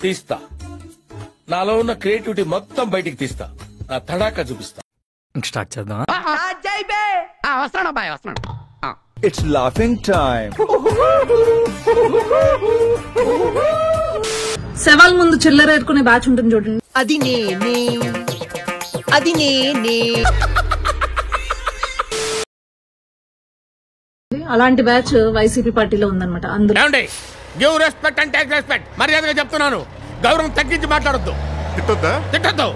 తీస్తా, నాలో ఉన్న క్రియేటివిటీ మొత్తం బయటికి తీస్తా, నా తడాకా చూపిస్తా. స్టార్ట్ చేద్దాం. It's laughing time. శవాల ముందు చిల్లర ఏరుకునే బ్యాచ్ ఉంటుంది చూడండి. అది నేనే అలాంటి బ్యాచ్ వైసీపీ పార్టీలో ఉందన్నమాట. అందులో give respect and take respect. మర్యాదగా చెప్తున్నాను, గౌరవం తగ్గించి మాట్లాడొద్దు. తిట్టొద్దు.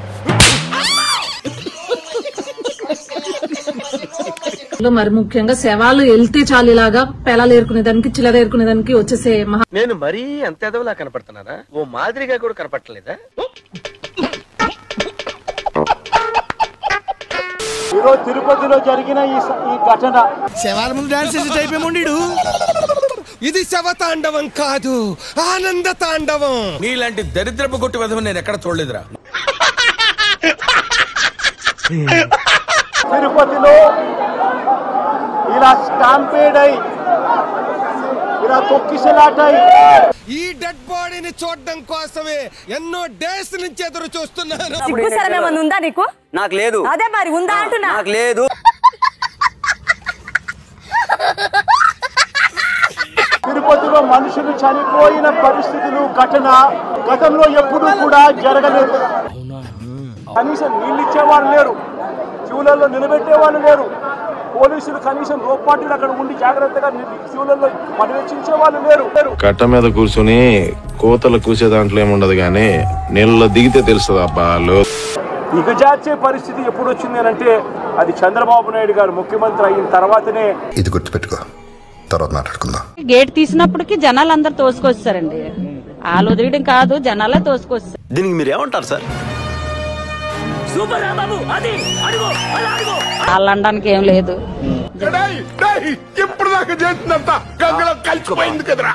మరి ముఖ్యంగా శవాలు వెళ్తే చాలు ఇలాగా పెలాలు ఏరుకునేదానికి చిల్లర ఏరుకునేదానికి వచ్చేసే నేను మరీ అంత ఎదవలా కనపడుతున్నారా? ఓ మాదిరిగా కూడా కనపడలేదా? ఈరోజు తిరుపతిలో జరిగిన ఈ ఘటన శవాల ముందు డాన్స్ చేసే టైప్ ఏముండీడు. ఇది శవ తాండవం కాదు, ఆనంద తాండవం. నీలాంటి దరిద్రపు కొట్టి విధం నేను ఎక్కడ చూడలేదురా. తిరుపతిలో ఇలా స్టాంపేడ్ అయి ఇలా తొక్కిసలాటాయి. ఈ డెడ్ బాడీని చూడడం కోసమే ఎన్నో డేస్ నుంచి ఎదురు చూస్తున్నాను. ఉందా నీకు? నాకు లేదు. అదే మరి ఉందా అంటున్నా. నాకు లేదు. తిరుపతిలో మనుషులు చనిపోయిన పరిస్థితులు ఘటన గతంలో ఎప్పుడూ కూడా జరగలేదు. కనీసం నీళ్ళు ఇచ్చేవాళ్ళు లేరు, క్యూలలో నిలబెట్టే వాళ్ళు లేరు, పోలీసులు కనీసం రోపాటీలు అక్కడ ఉండి జాగ్రత్తగా క్యూలలో పర్యవేక్షించే వాళ్ళు లేరు. కట్ట మీద కూర్చుని కోతలు కూసే దాంట్లో ఏముండదు గానీ నీళ్ళలో దిగితే తెలుస్తుంది అబ్బా. దిగజార్చే పరిస్థితి ఎప్పుడు వచ్చింది అంటే అది చంద్రబాబు నాయుడు గారు ముఖ్యమంత్రి అయిన తర్వాతనే. ఇది గుర్తుపెట్టుకో, తర్వాత మాట్లాడుకుందాం. గేట్ తీసినప్పటికి జనాలు అందరు తోసుకొస్తారండి. వాళ్ళు వదిలేయడం కాదు, జనాలే తోసుకొస్తారు. దీనికి మీరు ఏమంటారు సార్? వాళ్ళు అనడానికి ఏం లేదు. ఇప్పుడు దాకా చేసినంత గంగలో కలిసిపోయింది కదరా.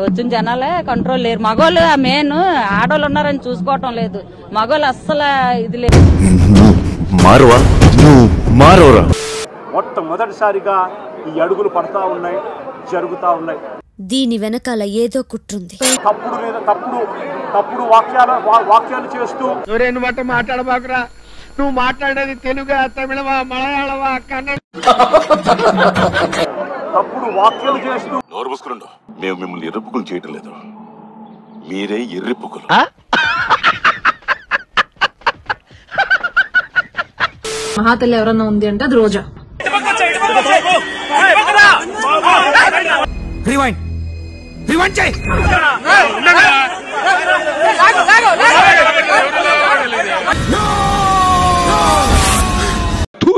వచ్చిన జనాలే కంట్రోల్ లేరు. మగోళ్ళు మెయిన్, ఆడోళ్ళు ఉన్నారని చూసుకోవటం లేదు. మగోళ్ళు అస్సలు ఇది లేదు. మొట్టమొదటిసారిగా ఈ అడుగులు పడతా ఉన్నాయి, జరుగుతా ఉన్నాయి. దీని వెనకాల ఏదో కుట్రుంది. తప్పుడు వాక్యాలు చేస్తూ మాట మాట్లాడబాకురా. నువ్వు మాట్లాడేది తెలుగా, తమిళమా, మలయాళమా, కన్నడ? తప్పుడు వాక్యాలు చేస్తూ. నోరు మూసుకురండి. మేము మిమ్మల్ని ఎర్రిపుకులు చేయటం లేదు, మీరే ఎర్రిపుకులు. మహాతల్లి ఎవరన్నా ఉంది అంటే అది రోజా. రివైండ్ చేయి.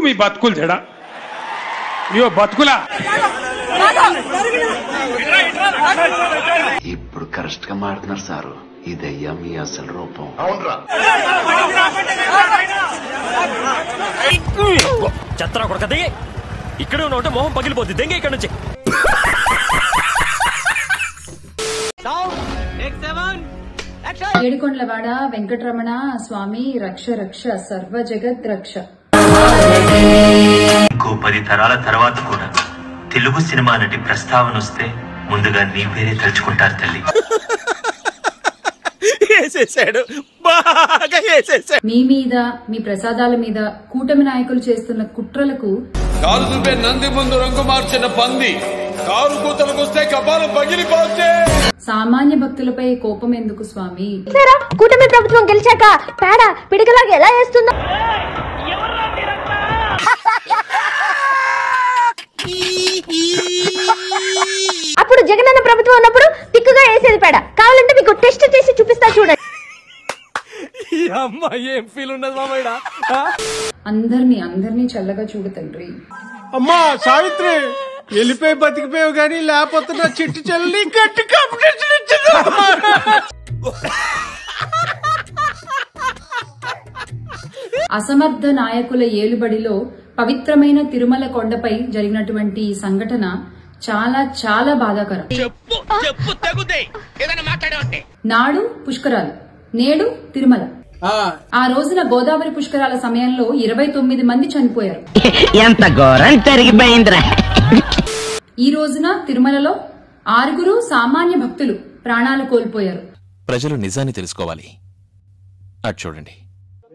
మీ బతుకులు చెడా, బతుకులా. ఇప్పుడు కరెక్ట్ గా మాడుతున్నారు సారు. ఇదయ్యా మీ అసలు రూపం. చెత్తరా కొడక దిగి. ఇక్కడే ఉన్న మొహం పగిలిపోద్ది. దెంగ ఇక్కడ నుంచి. ఏడుకొండలవాడ వెంకటరమణ స్వామి రక్ష రక్ష సర్వ జగత్ రక్ష. ఇంకో 10 తరాల తర్వాత కూడా తెలుగు సినిమా నటి ప్రస్తావన వస్తే ముందుగా నీ పేరే తలుచుకుంటారు తల్లి. మీ మీద, మీ ప్రసాదాల మీద కూటమి నాయకులు చేస్తున్న కుట్రలకు కారు చూపే నంది ముందు రంగు మార్చిన పంది, కారు కూతలకొస్తే కపాలం పగిలిపోతే. సామాన్య భక్తులపై కోపం ఎందుకు స్వామి? కూటమి ప్రభుత్వం గెలిచాక పేడ పిడికలాగా ఎలా వేస్తుందో. అప్పుడు జగనన్న ప్రభుత్వం ఉన్నప్పుడు తిక్కుగా వేసేది పేడ. కావాలంటే మీకు టెస్ట్ చేసి చూపిస్తా చూడండి. ఏం ఫీల్ ఉన్నది మామయ్య? అందరినీ చల్లగా చూడు తండ్రి. అమ్మా సావిత్రి, వెళ్ళిపోయి బతికిపోయావు గానీ లేకపోతే నా చిట్టు చెల్లి గట్టి కాంపిటీషన్ ఇచ్చింది. అసమర్థ నాయకుల ఏలుబడిలో పవిత్రమైన తిరుమల కొండపై జరిగినటువంటి ఈ సంఘటన చాలా చాలా బాధాకరం. నాడు పుష్కరాలు, నేడు తిరుమల. ఆ రోజున గోదావరి పుష్కరాల సమయంలో 29 మంది చనిపోయారు. ఎంత ఘోరం జరిగిపోయిందిరా. ఈ రోజున తిరుమలలో 6 సామాన్య భక్తులు ప్రాణాలు కోల్పోయారు. ప్రజలు నిజాన్ని తెలుసుకోవాలి. అటు చూడండి.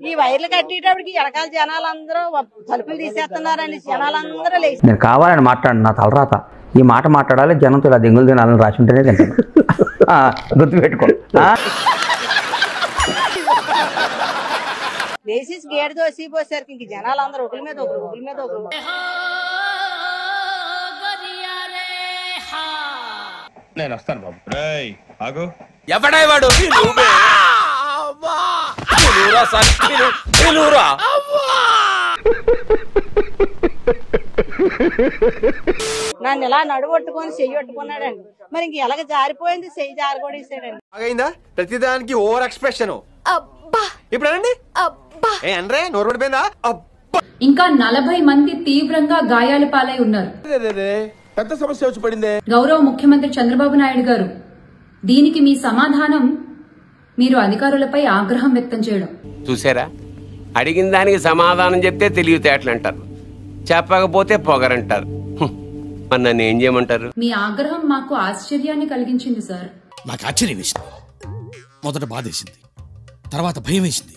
ఈ వైర్లు కట్టేటప్పటికి వెనకాల జనాలందరూ తలుపులు తీసేస్తున్నారని జనాలందరూ లేచి నేను కావాలని మాట్లాడు, నా తలరాత ఈ మాట మాట్లాడాలి, జనంతో ఇలా దెంగులు తినాలని రాసి ఉంటేనే తింటాను. గుర్తుపెట్టుకో. లేచి గేటు తోసిపోసరికి ఇంక జనాలందరూ ఒకరి మీద ఒకరు నేను వస్తాను బాబు. ఆగు. ఎవడాయి వాడు? నన్ను ఇలా నడువట్టుకొని చెయ్యి పట్టుకున్నాడండి. మరి ఇంక ఎలాగ జారిపోయింది, చెయ్యి జారి కూడా ఇస్తాడండి. అయిందా ప్రతిదానికి ఓవర్ ఎక్స్ప్రెషన్. ఇప్పుడు అంటే నోరు పడిపోయిందా? ఇంకా 40 మంది తీవ్రంగా గాయాల పాలై ఉన్నారు. పెద్ద సమస్య వచ్చి పడిందే. గౌరవ ముఖ్యమంత్రి చంద్రబాబు నాయుడు గారు, దీనికి మీ సమాధానం మీరు అధికారులపై ఆగ్రహం వ్యక్తం చేయడం. చూసారా, అడిగిన దానికి సమాధానం చెప్తే తెలివితేటలు అంటారు, చెప్పకపోతే పొగరంటారు. మరి నన్ను ఏం చేయమంటారు? మీ ఆగ్రహం మాకు ఆశ్చర్యాన్ని కలిగించింది సార్. నాకు ఆశ్చర్యం వేసింది. మొదట బాధేసింది, తర్వాత భయం వేసింది,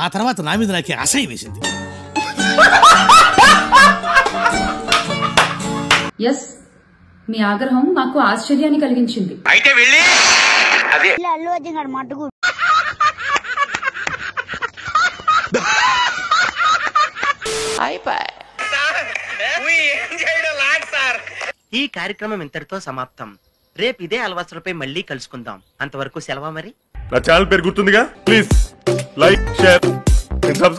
ఆ తర్వాత నా మీద నాకే అసహ్యం వేసింది. ఎస్, మీ ఆగ్రహం మాకు ఆశ్చర్యాన్ని కలిగించింది. అయితే వెళ్ళి అదే అల్లు అర్జున్ గారు మట్టుకు ఈ కార్యక్రమం ఇంతటితో సమాప్తం. రేపు ఇదే అలవాసులపై మళ్ళీ కలుసుకుందాం. అంతవరకు సెలవా మరి. నా ఛానల్ పేరు గుర్తుందిగా, ప్లీజ్ లైక్, షేర్, సబ్స్క్రైబ్.